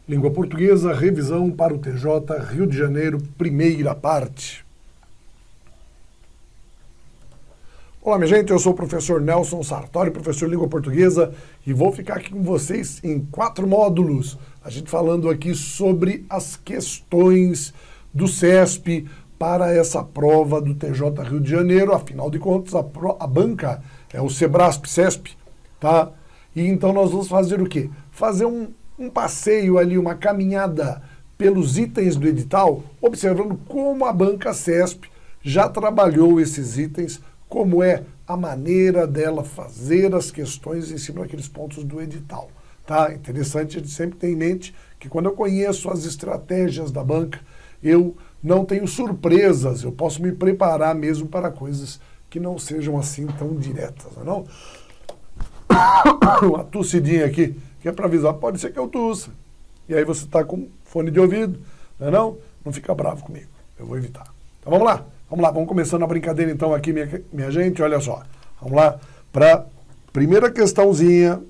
Língua Portuguesa, revisão para o TJ, Rio de Janeiro, primeira parte. Olá, minha gente, eu sou o professor Nelson Sartori, professor de Língua Portuguesa, e vou ficar aqui com vocês em 4 módulos. A gente falando aqui sobre as questões do CESP para essa prova do TJ Rio de Janeiro. Afinal de contas, a banca é o Sebrasp-CESP, tá? E então nós vamos fazer o quê? Fazer um passeio ali, uma caminhada pelos itens do edital, observando como a banca CESP já trabalhou esses itens, como é a maneira dela fazer as questões em cima daqueles pontos do edital. Tá? Interessante a gente sempre ter em mente que quando eu conheço as estratégias da banca, eu não tenho surpresas, eu posso me preparar mesmo para coisas que não sejam assim tão diretas, não é? Uma tossidinha aqui, que é para avisar, pode ser que eu tussa. E aí você está com fone de ouvido, não é não? Não fica bravo comigo, eu vou evitar. Então vamos lá, vamos começando a brincadeira então aqui, minha gente, olha só. Vamos lá para primeira questãozinha,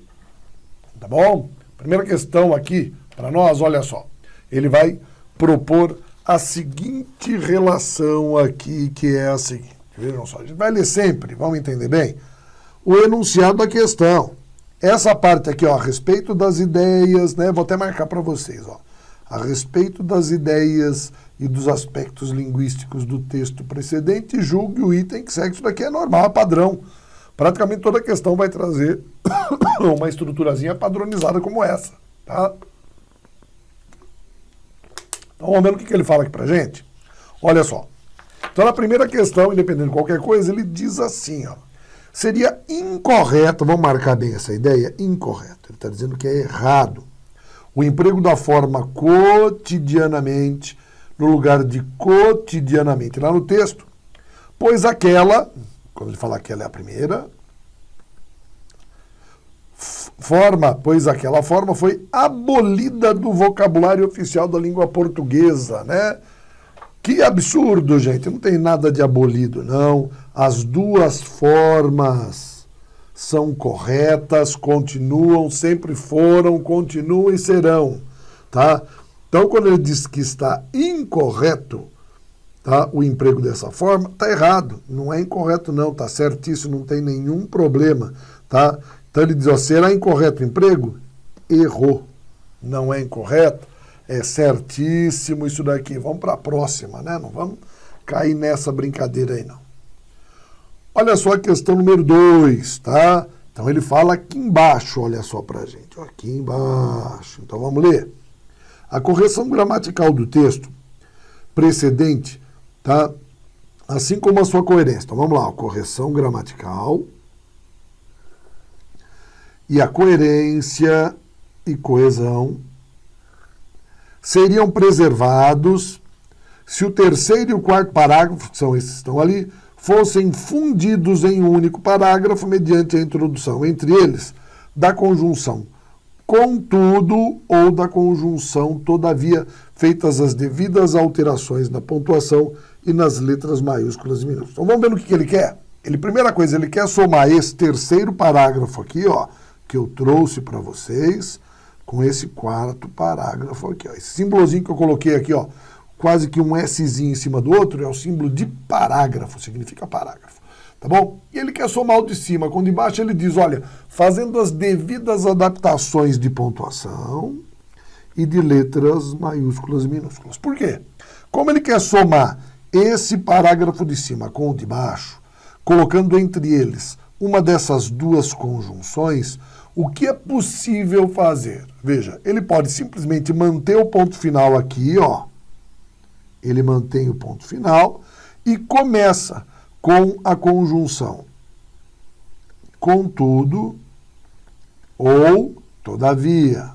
tá bom? Primeira questão aqui para nós, olha só. Ele vai propor a seguinte relação aqui, que é a seguinte. Vejam só, a gente vai ler sempre, vamos entender bem? O enunciado da questão. Essa parte aqui, ó, a respeito das ideias, né? Vou até marcar para vocês, ó. A respeito das ideias e dos aspectos linguísticos do texto precedente, julgue o item que segue. Isso daqui é normal, é padrão. Praticamente toda questão vai trazer uma estruturazinha padronizada como essa, tá? Então, vamos ver o que ele fala aqui pra gente. Olha só. Então, na primeira questão, independente de qualquer coisa, ele diz assim, ó. Seria incorreto, vamos marcar bem essa ideia, incorreto. Ele está dizendo que é errado. O emprego da forma cotidianamente no lugar de cotidianamente lá no texto, pois aquela, quando ele fala que ela é a primeira, pois aquela forma foi abolida do vocabulário oficial da língua portuguesa, né? Que absurdo, gente, não tem nada de abolido, não. As duas formas são corretas, continuam, sempre foram, continuam e serão, tá? Então, quando ele diz que está incorreto, tá, o emprego dessa forma, está errado. Não é incorreto, não, está certíssimo, não tem nenhum problema, tá? Então, ele diz, ó, será incorreto o emprego? Errou. Não é incorreto, é certíssimo isso daqui. Vamos para a próxima, né? Não vamos cair nessa brincadeira aí, não. Olha só a questão número 2, tá? Então, ele fala aqui embaixo, olha só para a gente, ó, aqui embaixo. Então, vamos ler. A correção gramatical do texto precedente, tá? Assim como a sua coerência. Então, vamos lá, a correção gramatical e a coerência e coesão seriam preservados se o terceiro e o quarto parágrafo, que são esses que estão ali, fossem fundidos em um único parágrafo mediante a introdução, entre eles, da conjunção contudo ou da conjunção todavia, feitas as devidas alterações na pontuação e nas letras maiúsculas e minúsculas. Então vamos ver no que ele quer. Primeira coisa, ele quer somar esse terceiro parágrafo aqui, ó, que eu trouxe para vocês, com esse quarto parágrafo aqui, ó. Esse símbolozinho que eu coloquei aqui, ó, quase que um Szinho em cima do outro, é o símbolo de parágrafo, significa parágrafo. Tá bom? E ele quer somar o de cima. Com o de baixo ele diz, olha, fazendo as devidas adaptações de pontuação e de letras maiúsculas e minúsculas. Por quê? Como ele quer somar esse parágrafo de cima com o de baixo, colocando entre eles uma dessas duas conjunções, o que é possível fazer? Veja, ele pode simplesmente manter o ponto final aqui, ó. Ele mantém o ponto final e começa com a conjunção contudo ou todavia.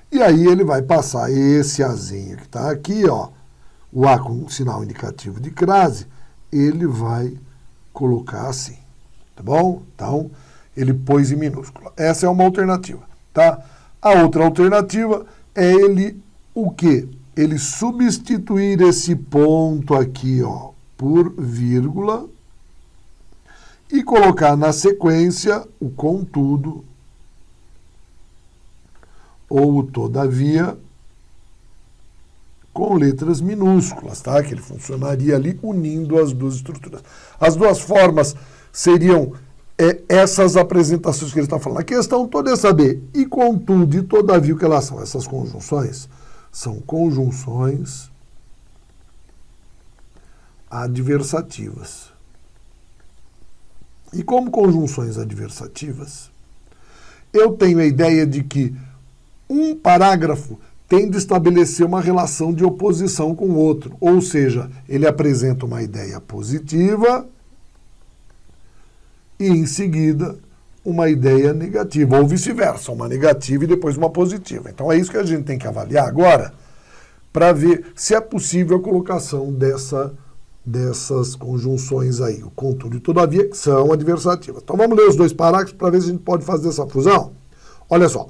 E aí ele vai passar esse azinho que está aqui, ó, o A com sinal indicativo de crase, ele vai colocar assim, tá bom? Então, ele pôs em minúscula. Essa é uma alternativa, tá? A outra alternativa é ele o quê? Ele substituir esse ponto aqui, ó, por vírgula e colocar na sequência o contudo ou todavia com letras minúsculas, tá? Que ele funcionaria ali unindo as duas estruturas. As duas formas seriam essas apresentações que ele está falando. A questão toda é saber, e contudo, e todavia, o que elas são? Essas conjunções são conjunções adversativas. E como conjunções adversativas, eu tenho a ideia de que um parágrafo tem de estabelecer uma relação de oposição com o outro. Ou seja, ele apresenta uma ideia positiva e, em seguida, uma ideia negativa, ou vice-versa, uma negativa e depois uma positiva. Então é isso que a gente tem que avaliar agora para ver se é possível a colocação dessas conjunções aí. O contudo e todavia que são adversativas. Então vamos ler os dois parágrafos para ver se a gente pode fazer essa fusão. Olha só.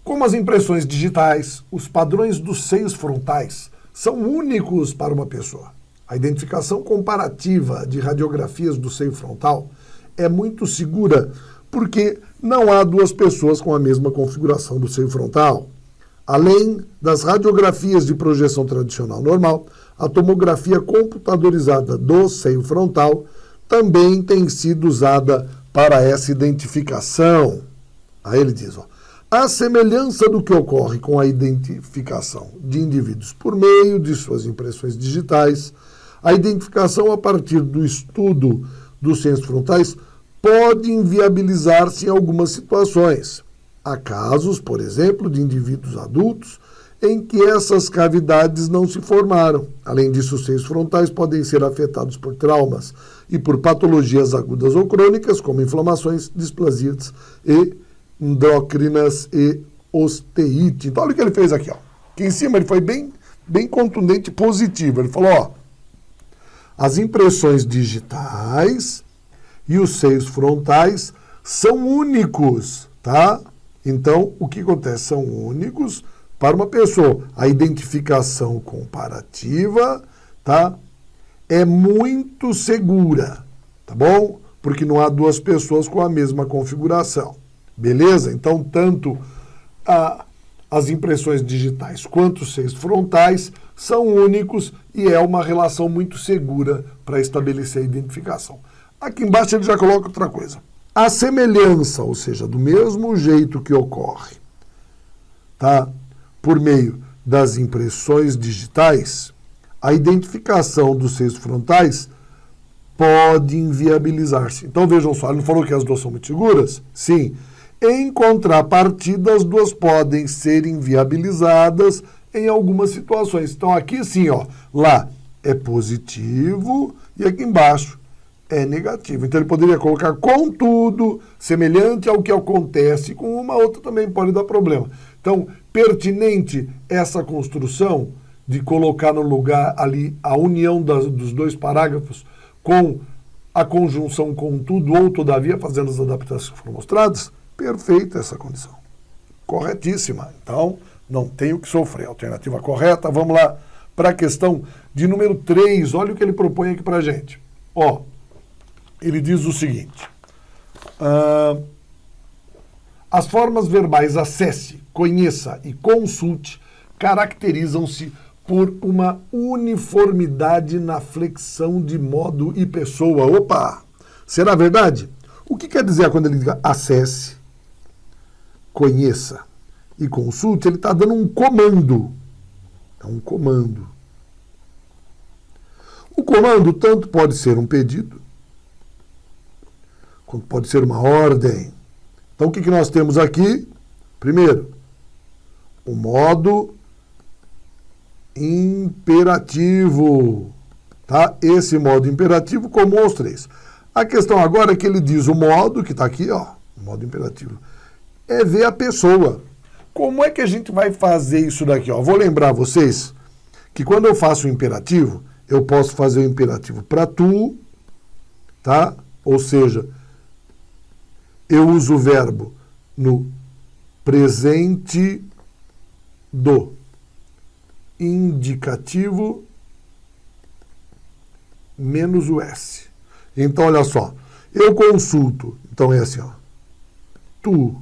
Como as impressões digitais, os padrões dos seios frontais são únicos para uma pessoa. A identificação comparativa de radiografias do seio frontal é muito segura porque não há duas pessoas com a mesma configuração do seio frontal. Além das radiografias de projeção tradicional normal, a tomografia computadorizada do seio frontal também tem sido usada para essa identificação. Aí ele diz, ó, a semelhança do que ocorre com a identificação de indivíduos por meio de suas impressões digitais, a identificação a partir do estudo dos seios frontais pode inviabilizar-se em algumas situações. Há casos, por exemplo, de indivíduos adultos em que essas cavidades não se formaram. Além disso, os seios frontais podem ser afetados por traumas e por patologias agudas ou crônicas, como inflamações, displasias e endócrinas e osteite. Então, olha o que ele fez aqui, ó. Aqui em cima ele foi bem contundente e positivo. Ele falou, ó, as impressões digitais e os seios frontais são únicos, tá? Então, o que acontece? São únicos para uma pessoa. A identificação comparativa, tá? É muito segura, tá bom? Porque não há duas pessoas com a mesma configuração. Beleza? Então, tanto as impressões digitais quanto os seios frontais são únicos e é uma relação muito segura para estabelecer a identificação. Aqui embaixo ele já coloca outra coisa. A semelhança, ou seja, do mesmo jeito que ocorre, tá? Por meio das impressões digitais, a identificação dos seios frontais pode inviabilizar-se. Então, vejam só, ele não falou que as duas são muito seguras? Sim. Em contrapartida, as duas podem ser inviabilizadas em algumas situações. Então, aqui sim, ó, lá é positivo e aqui embaixo é negativo. Então, ele poderia colocar contudo, semelhante ao que acontece com uma, outra também pode dar problema. Então, pertinente essa construção de colocar no lugar ali a união dos dois parágrafos com a conjunção contudo ou todavia, fazendo as adaptações que foram mostradas, perfeita essa condição. Corretíssima. Então, não tem o que sofrer. Alternativa correta. Vamos lá para a questão de número 3. Olha o que ele propõe aqui para a gente. Ó, ele diz o seguinte. As formas verbais acesse, conheça e consulte caracterizam-se por uma uniformidade na flexão de modo e pessoa. Opa! Será verdade? O que quer dizer quando ele diz acesse, conheça e consulte? Ele está dando um comando. É um comando. O comando tanto pode ser um pedido, quanto pode ser uma ordem. Então, o que nós temos aqui? Primeiro, o modo imperativo. Tá? Esse modo imperativo comum aos três. A questão agora é que ele diz o modo, que está aqui, ó, o modo imperativo, é ver a pessoa. Como é que a gente vai fazer isso daqui? Ó? Vou lembrar vocês que quando eu faço o imperativo, eu posso fazer o imperativo para tu, tá? Ou seja, eu uso o verbo no presente do indicativo menos o S. Então, olha só, eu consulto, então é assim, ó, tu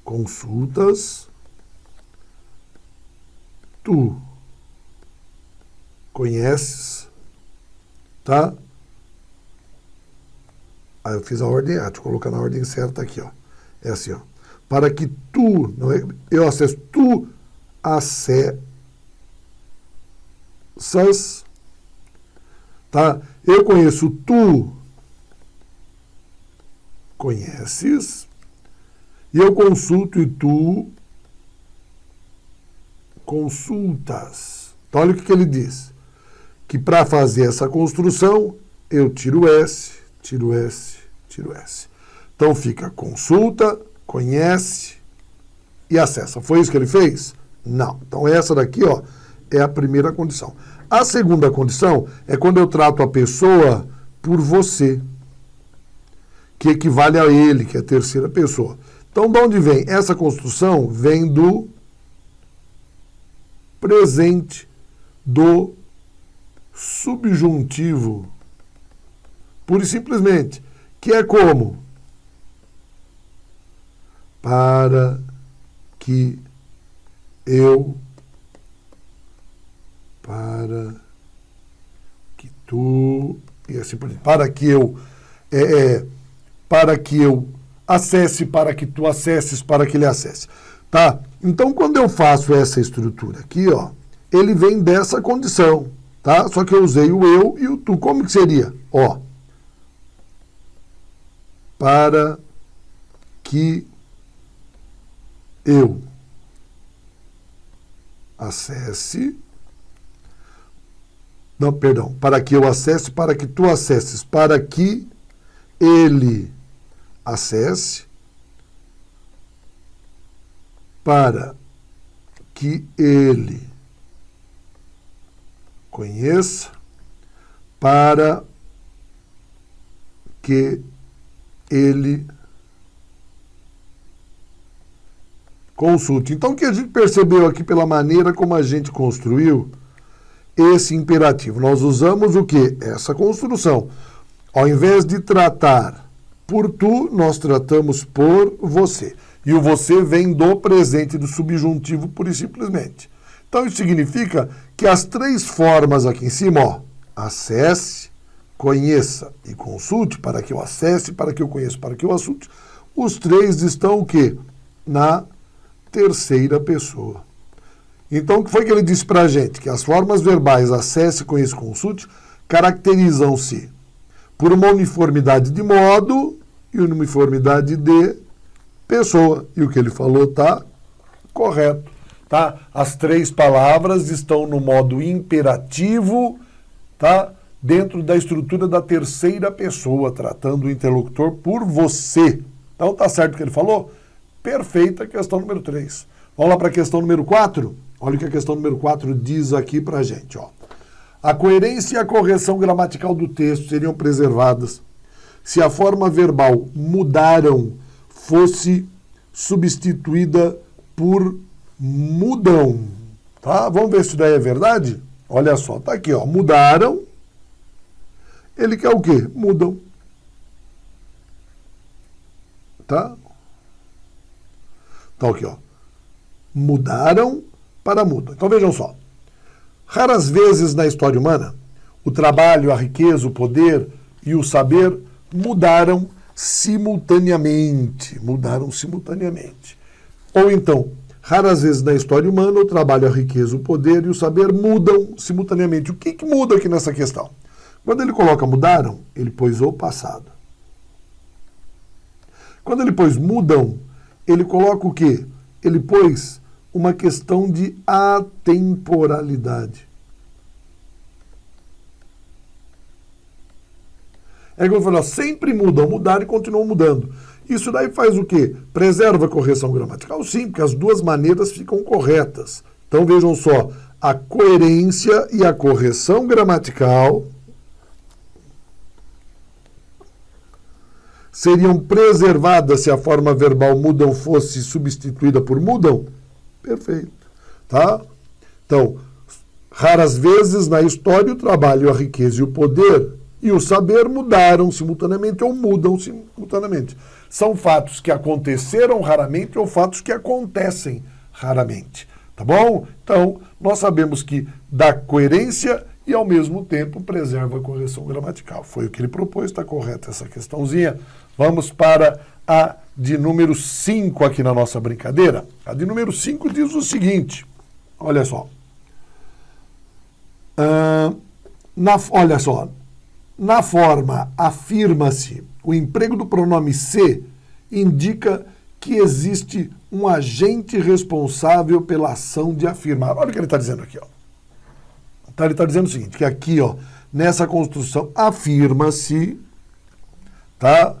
consultas, tu conheces, tá? Aí eu fiz a ordem errada, deixa eu colocar na ordem certa aqui, ó. É assim, ó. Para que tu, não é, eu acesso, tu acessas, tá? Eu conheço, tu conheces, e eu consulto e tu consultas. Então, olha o que ele diz. Que para fazer essa construção, eu tiro S, tiro S, tiro S. Então, fica consulta, conhece e acessa. Foi isso que ele fez? Não. Então, essa daqui, ó, é a primeira condição. A segunda condição é quando eu trato a pessoa por você, que equivale a ele, que é a terceira pessoa. Então, de onde vem? Essa construção vem do presente do subjuntivo, pura e simplesmente, que é como? Para que eu, para que tu, e assim por diante, para que eu, para que eu acesse, para que tu acesses, para que ele acesse. Tá? Então, quando eu faço essa estrutura aqui, ó, ele vem dessa condição, tá? Só que eu usei o eu e o tu. Como que seria? Ó, para que eu acesse, não, perdão, para que eu acesse, para que tu acesses, para que ele acesse, para que ele conheça, para que ele consulte. Então, o que a gente percebeu aqui pela maneira como a gente construiu esse imperativo? Nós usamos o quê? Essa construção. Ao invés de tratar por tu, nós tratamos por você. E o você vem do presente do subjuntivo pura e simplesmente. Então, isso significa que as três formas aqui em cima, ó, acesse, conheça e consulte, para que eu acesse, para que eu conheça, para que eu consulte, os três estão o quê? Na terceira pessoa. Então, o que foi que ele disse para a gente? Que as formas verbais acesse, conheça e consulte caracterizam-se por uma uniformidade de modo e uma uniformidade de pessoa. E o que ele falou está correto. Tá? As três palavras estão no modo imperativo, tá? Dentro da estrutura da terceira pessoa, tratando o interlocutor por você. Então tá certo o que ele falou? Perfeita questão número 3. Vamos lá para a questão número 4? Olha o que a questão número 4 diz aqui para a gente. Ó. A coerência e a correção gramatical do texto seriam preservadas se a forma verbal mudaram fosse substituída por mudam. Tá? Vamos ver se isso daí é verdade? Olha só, tá aqui, ó. Mudaram. Ele quer o quê? Mudam. Tá? Tá aqui, ó. Mudaram para mudam. Então vejam só. Raras vezes na história humana, o trabalho, a riqueza, o poder e o saber mudaram simultaneamente. Mudaram simultaneamente. Ou então, raras vezes na história humana, o trabalho, a riqueza, o poder e o saber mudam simultaneamente. O que muda aqui nessa questão? Quando ele coloca mudaram, ele pôs o passado. Quando ele pôs mudam, ele coloca o quê? Ele pôs uma questão de atemporalidade. É como eu falei, ó, sempre mudam, mudaram e continuam mudando. Isso daí faz o quê? Preserva a correção gramatical? Sim, porque as duas maneiras ficam corretas. Então vejam só, a coerência e a correção gramatical seriam preservadas se a forma verbal mudam fosse substituída por mudam? Perfeito. Tá? Então, raras vezes na história o trabalho, a riqueza e o poder e o saber mudaram simultaneamente ou mudam simultaneamente. São fatos que aconteceram raramente ou fatos que acontecem raramente. Tá bom? Então, nós sabemos que dá coerência e, ao mesmo tempo, preserva a correção gramatical. Foi o que ele propôs, está correta essa questãozinha. Vamos para a de número 5 aqui na nossa brincadeira. A de número 5 diz o seguinte, olha só. Olha só, na forma afirma-se, o emprego do pronome se indica que existe um agente responsável pela ação de afirmar. Olha o que ele está dizendo aqui, ó. Então, ele está dizendo o seguinte, que aqui, ó, nessa construção, afirma-se, tá?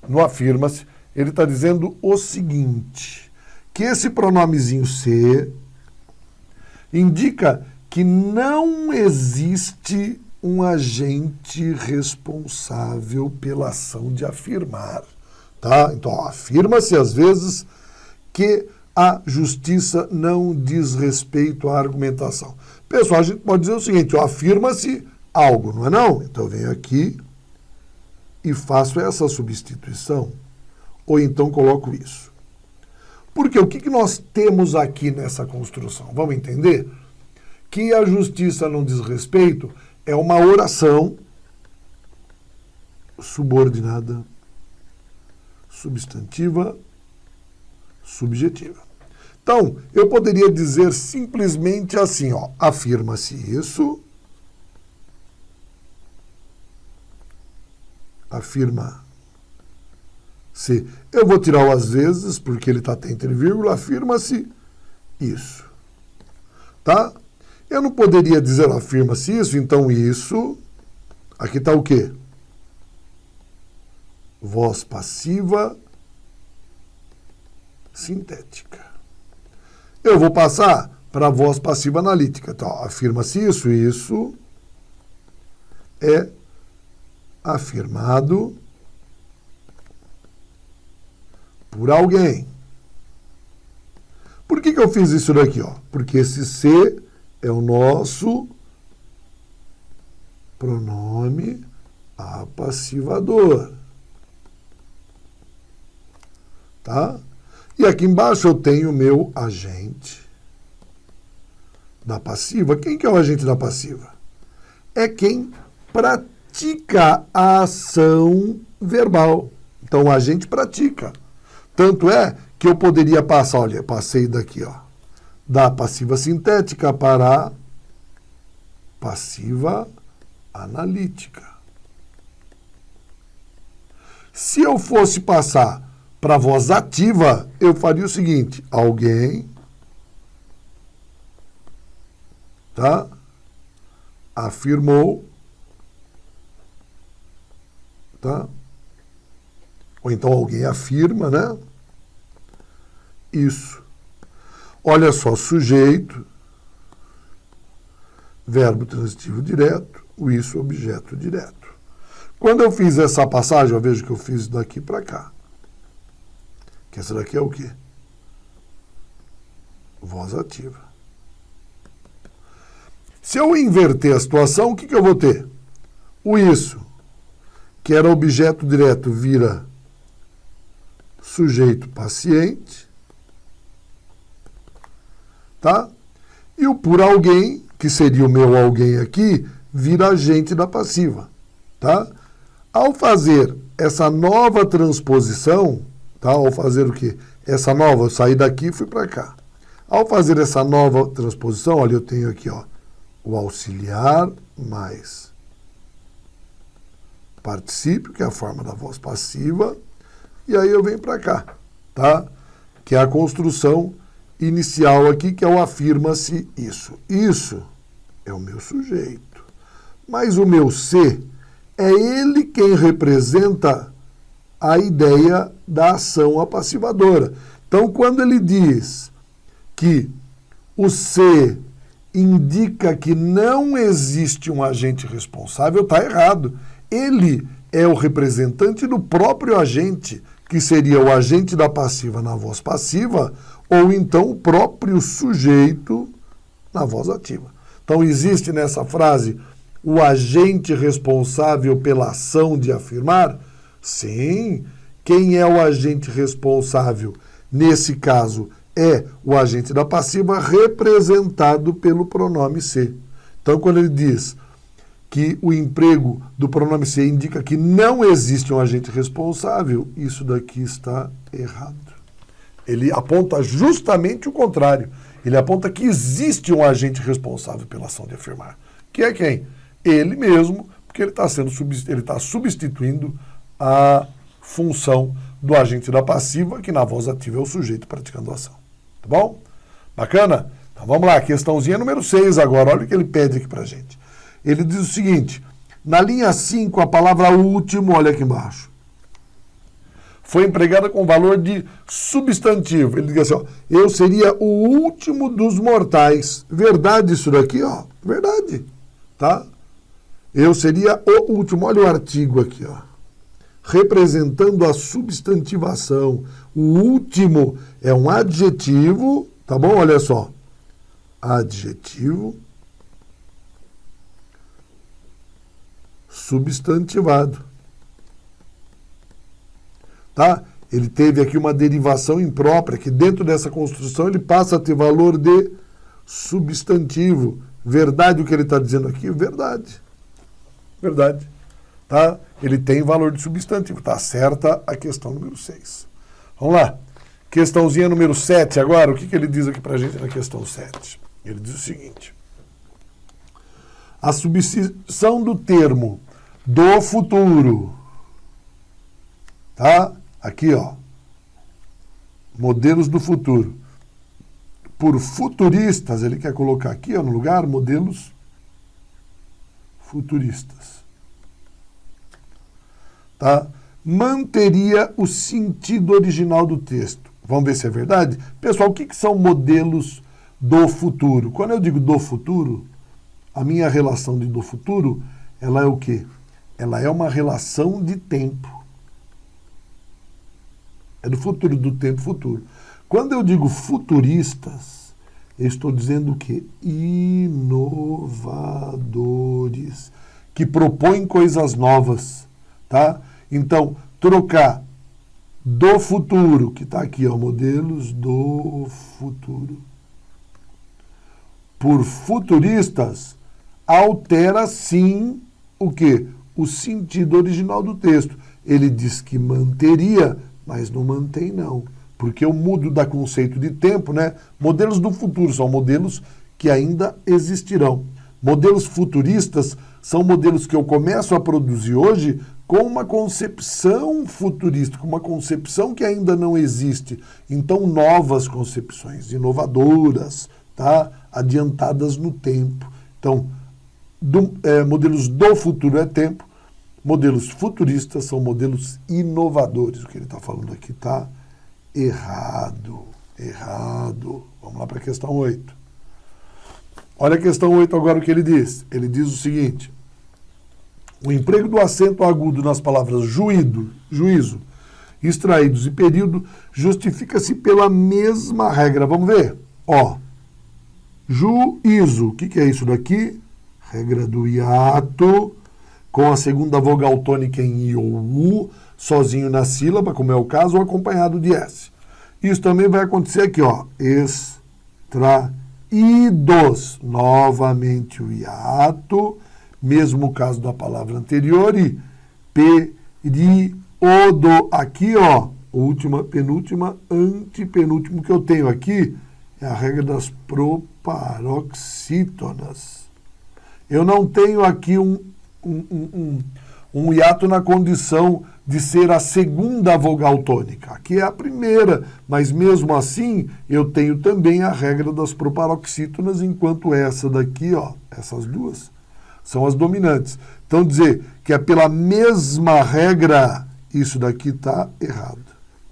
No afirma-se, ele está dizendo o seguinte, que esse pronomezinho se indica que não existe um agente responsável pela ação de afirmar. Tá? Então, afirma-se às vezes que a justiça não diz respeito à argumentação. Pessoal, a gente pode dizer o seguinte, afirma-se algo, não é não? Então eu venho aqui e faço essa substituição, ou então coloco isso. Porque o que nós temos aqui nessa construção? Vamos entender? Que a justiça não diz respeito é uma oração subordinada, substantiva, subjetiva. Então, eu poderia dizer simplesmente assim, ó, afirma-se isso, afirma-se, eu vou tirar o às vezes, porque ele está até entre vírgula, afirma-se isso, tá? Eu não poderia dizer afirma-se isso, então isso, aqui está o quê? Voz passiva sintética. Eu vou passar para a voz passiva analítica. Então, afirma-se isso, isso é afirmado por alguém. Por que eu fiz isso daqui? Ó? Porque esse se é o nosso pronome apassivador. Tá? E aqui embaixo eu tenho o meu agente da passiva. Quem que é o agente da passiva? É quem pratica a ação verbal. Então o agente pratica. Tanto é que eu poderia passar, olha, passei daqui, ó, da passiva sintética para a passiva analítica. Se eu fosse passar para a voz ativa, eu faria o seguinte, alguém, tá? Afirmou, tá? Ou então alguém afirma, né? Isso. Olha só, sujeito, verbo transitivo direto, o isso, objeto direto. Quando eu fiz essa passagem, eu vejo que eu fiz daqui para cá. Que essa daqui é o quê? Voz ativa. Se eu inverter a situação, o que eu vou ter? O isso, que era objeto direto, vira sujeito paciente, tá? E o por alguém, que seria o meu alguém aqui, vira agente da passiva, tá? Ao fazer essa nova transposição, tá? Ao fazer o quê? Essa nova, eu saí daqui e fui para cá. Ao fazer essa nova transposição, olha, eu tenho aqui, ó, o auxiliar mais particípio, que é a forma da voz passiva, e aí eu venho para cá, tá? Que é a construção inicial aqui, que é o afirma-se isso. Isso é o meu sujeito. Mas o meu se é ele quem representa a ideia da ação apassivadora. Então, quando ele diz que o se indica que não existe um agente responsável, está errado. Ele é o representante do próprio agente, que seria o agente da passiva na voz passiva, ou então o próprio sujeito na voz ativa. Então, existe nessa frase o agente responsável pela ação de afirmar? Sim. Quem é o agente responsável? Nesse caso, é o agente da passiva representado pelo pronome ser. Então, quando ele diz que o emprego do pronome ser indica que não existe um agente responsável, isso daqui está errado. Ele aponta justamente o contrário. Ele aponta que existe um agente responsável pela ação de afirmar. Que é quem? Ele mesmo, porque ele está substituindo a função do agente da passiva, que na voz ativa é o sujeito praticando a ação. Tá bom? Bacana? Então vamos lá, questãozinha número 6 agora. Olha o que ele pede aqui pra gente. Ele diz o seguinte, na linha 5, a palavra último, olha aqui embaixo, foi empregada com valor de substantivo. Ele diz assim, ó, eu seria o último dos mortais. Verdade isso daqui, ó. Verdade. Tá? Eu seria o último. Olha o artigo aqui, ó. Representando a substantivação. O último é um adjetivo, tá bom? Olha só. Adjetivo substantivado. Tá? Ele teve aqui uma derivação imprópria, que dentro dessa construção ele passa a ter valor de substantivo. Verdade o que ele está dizendo aqui? Verdade. Verdade. Tá? Ele tem valor de substantivo. Tá certa a questão número 6. Vamos lá. Questãozinha número 7 agora. O que ele diz aqui pra gente na questão 7? Ele diz o seguinte. A substituição do termo do futuro, tá? Aqui, ó, modelos do futuro, por futuristas, ele quer colocar aqui, ó, no lugar, modelos futuristas, tá? Manteria o sentido original do texto. Vamos ver se é verdade? Pessoal, o que são modelos do futuro? Quando eu digo do futuro, a minha relação do futuro, ela é o quê? Ela é uma relação de tempo. É do futuro, do tempo futuro. Quando eu digo futuristas, eu estou dizendo o quê? Inovadores, que propõem coisas novas, tá? Então, trocar do futuro, que está aqui, ó, modelos do futuro, por futuristas, altera sim o quê? O sentido original do texto. Ele diz que manteria, mas não mantém não. Porque eu mudo da conceito de tempo, né? Modelos do futuro são modelos que ainda existirão. Modelos futuristas são modelos que eu começo a produzir hoje com uma concepção futurista, com uma concepção que ainda não existe. Então, novas concepções, inovadoras, tá? Adiantadas no tempo. Então, modelos do futuro é tempo, modelos futuristas são modelos inovadores. O que ele está falando aqui está errado. Errado. Vamos lá para a questão 8. Olha a questão 8 agora o que ele diz. Ele diz o seguinte. O emprego do acento agudo nas palavras juízo, extraídos e período justifica-se pela mesma regra. Vamos ver? Ó, juízo. O que é isso daqui? Regra do hiato, com a segunda vogal tônica em I ou U, sozinho na sílaba, como é o caso, ou acompanhado de S. Isso também vai acontecer aqui, ó. Extraídos. Novamente o hiato, mesmo caso da palavra anterior, e período. Aqui, ó, última, penúltima, antepenúltimo que eu tenho aqui, é a regra das proparoxítonas. Eu não tenho aqui um hiato na condição de ser a segunda vogal tônica. Aqui é a primeira, mas mesmo assim eu tenho também a regra das proparoxítonas, enquanto essa daqui, ó, essas duas, são as dominantes. Então dizer que é pela mesma regra, isso daqui está errado.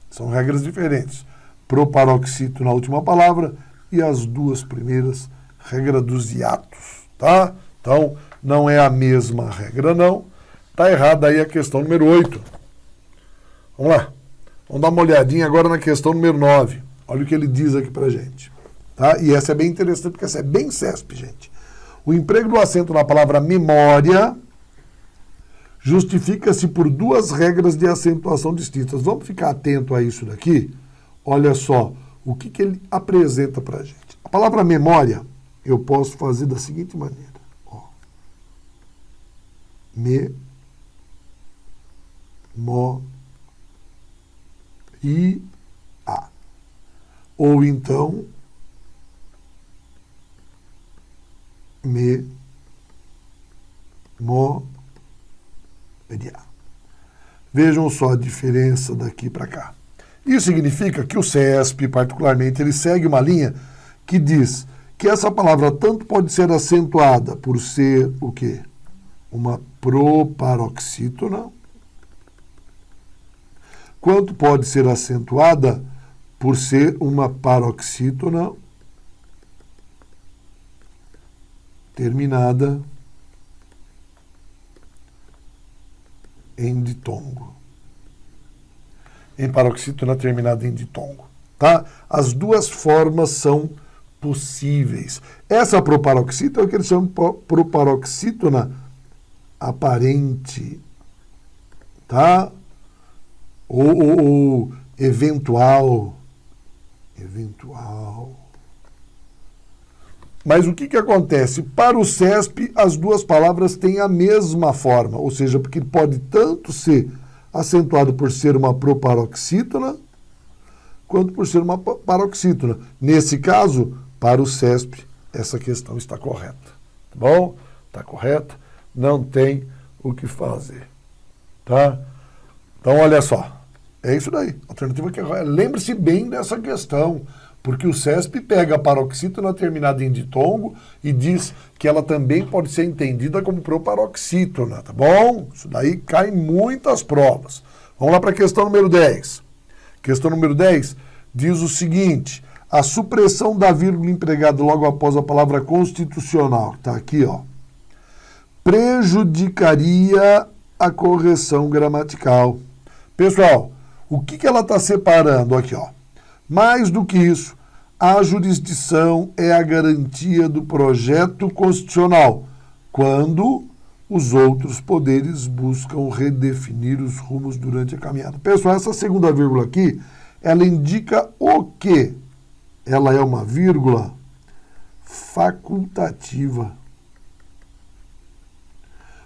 São regras diferentes. Proparoxítono na última palavra e as duas primeiras, regra dos hiatos, tá? Então, não é a mesma regra, não. Está errada aí a questão número 8. Vamos lá. Vamos dar uma olhadinha agora na questão número 9. Olha o que ele diz aqui pra gente. Tá? E essa é bem interessante, porque essa é bem CESP, gente. O emprego do acento na palavra memória justifica-se por duas regras de acentuação distintas. Vamos ficar atento a isso daqui? Olha só, o que ele apresenta para a gente. A palavra memória, eu posso fazer da seguinte maneira. Ó. A. Ou então, Vejam só a diferença daqui para cá. Isso significa que o CESP, particularmente, ele segue uma linha que diz que essa palavra tanto pode ser acentuada por ser o quê? Uma proparoxítona, quanto pode ser acentuada por ser uma paroxítona terminada em ditongo. Em paroxítona terminada em ditongo. Tá? As duas formas são possíveis. Essa proparoxítona é o que eles chamam de proparoxítona aparente. Tá? Ou eventual. Mas o que acontece? Para o CESP, as duas palavras têm a mesma forma, ou seja, porque pode tanto ser acentuado por ser uma proparoxítona, quanto por ser uma paroxítona. Nesse caso, para o CESP, essa questão está correta. Tá bom? Está correta? Não tem o que fazer. Tá? Então, olha só. É isso daí. Alternativa que é. Lembre-se bem dessa questão, porque o CESP pega a paroxítona terminada em ditongo e diz que ela também pode ser entendida como proparoxítona, tá bom? Isso daí cai em muitas provas. Vamos lá para a questão número 10. Questão número 10 diz o seguinte: a supressão da vírgula empregada logo após a palavra constitucional, tá aqui, ó, prejudicaria a correção gramatical. Pessoal, o que ela está separando aqui, ó? Mais do que isso, a jurisdição é a garantia do projeto constitucional, quando os outros poderes buscam redefinir os rumos durante a caminhada. Pessoal, essa segunda vírgula aqui, ela indica o quê? Ela é uma vírgula facultativa.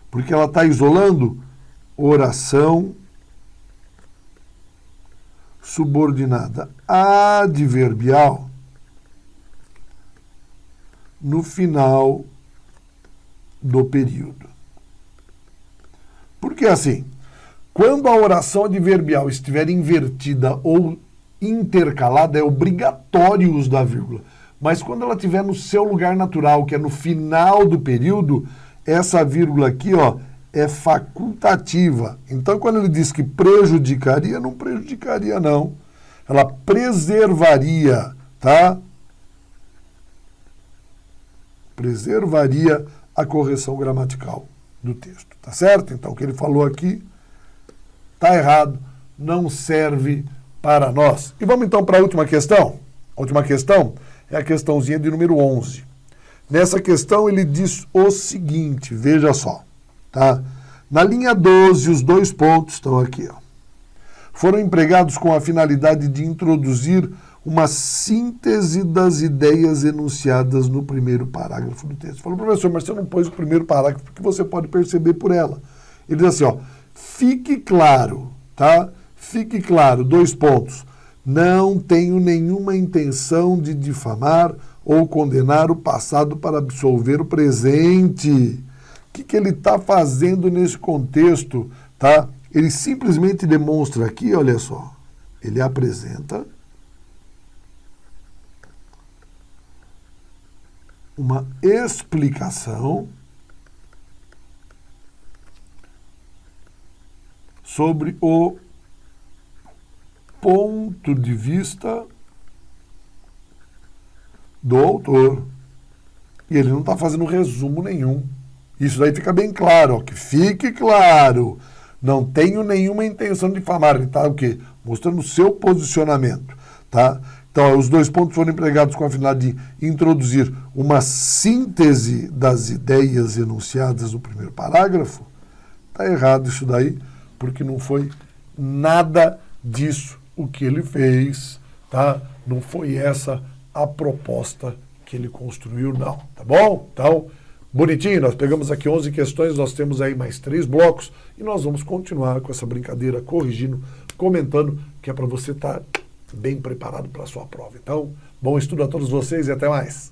Porque ela está isolando oração subordinada adverbial no final do período. Porque assim, quando a oração adverbial estiver invertida ou intercalada, é obrigatório o uso da vírgula. Mas quando ela estiver no seu lugar natural, que é no final do período, essa vírgula aqui, ó, é facultativa. Então, quando ele diz que prejudicaria, não prejudicaria, não. Ela preservaria, tá? Preservaria a correção gramatical do texto, tá certo? Então, o que ele falou aqui tá errado, não serve para nós. E vamos então para a última questão. A última questão é a questãozinha de número 11. Nessa questão, ele diz o seguinte, veja só. Tá? Na linha 12, os dois pontos estão aqui. Ó. Foram empregados com a finalidade de introduzir uma síntese das ideias enunciadas no primeiro parágrafo do texto. Falou, professor, mas você não pôs o primeiro parágrafo, porque você pode perceber por ela. Ele diz assim, ó, fique claro, tá? Fique claro, dois pontos. Não tenho nenhuma intenção de difamar ou condenar o passado para absolver o presente. O que ele está fazendo nesse contexto, tá? Ele simplesmente demonstra aqui, olha só, ele apresenta uma explicação sobre o ponto de vista do autor. E ele não está fazendo resumo nenhum. Isso daí fica bem claro, ó, que fique claro. Não tenho nenhuma intenção de difamar. Ele está o quê? Mostrando o seu posicionamento. Tá? Então, os 2 pontos foram empregados com a finalidade de introduzir uma síntese das ideias enunciadas no primeiro parágrafo. Está errado isso daí, porque não foi nada disso o que ele fez, tá? Não foi essa a proposta que ele construiu, não, tá bom? Então, bonitinho, nós pegamos aqui 11 questões, nós temos aí mais 3 blocos e nós vamos continuar com essa brincadeira, corrigindo, comentando, que é para você estar bem preparado para a sua prova. Então, bom estudo a todos vocês e até mais.